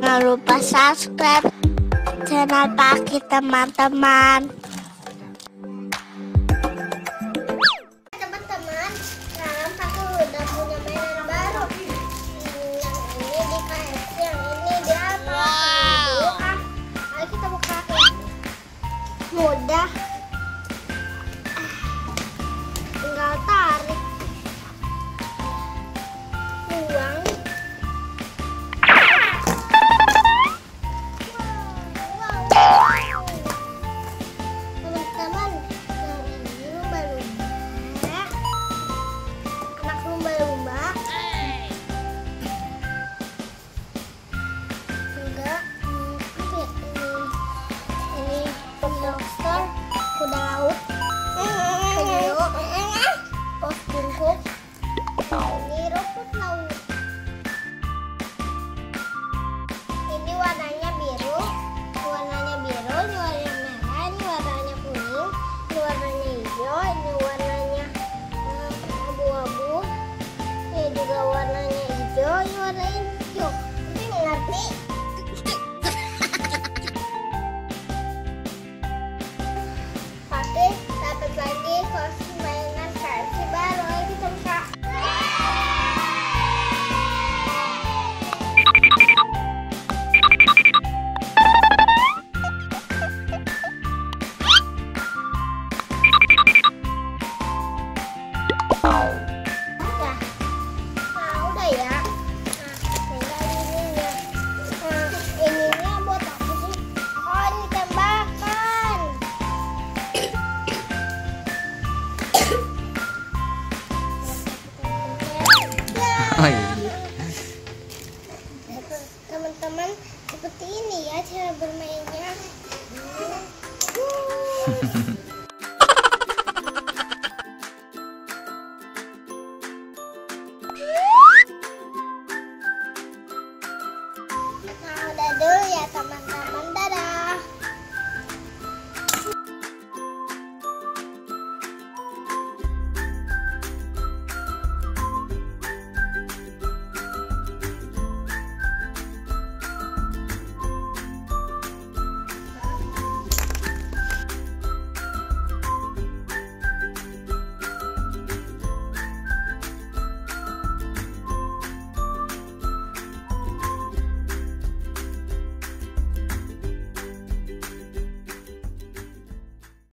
Jangan lupa subscribe channel Kaki teman-teman. Teman-teman, sekarang Kaki udah punya mainan baru. Yang ini di KFC, yang ini di apa? Ayo kita buka. Mudah. Tinggal tarik. Buang. Teman-teman, ini lumba-lumba. Anak lumba-lumba. Enggak, apa ya ini lobster, kuda laut, penyu, pos bungkuk. Ini rumput laut. Ini warnanya biru, ini warnanya merah, ini warnanya kuning, ini warnanya hijau, ini warnanya abu-abu, ini juga warnanya hijau, ini warnanya hijau. Ini ngerti? Oke, dapat lagi kostum mainan versi baru. Ayo kita buka. Udah ya. Tinggal ininya. Ininya buat apa sih? Oh, ini tembakan. Oh iya. Teman-teman, seperti ini ya cara bermainnya.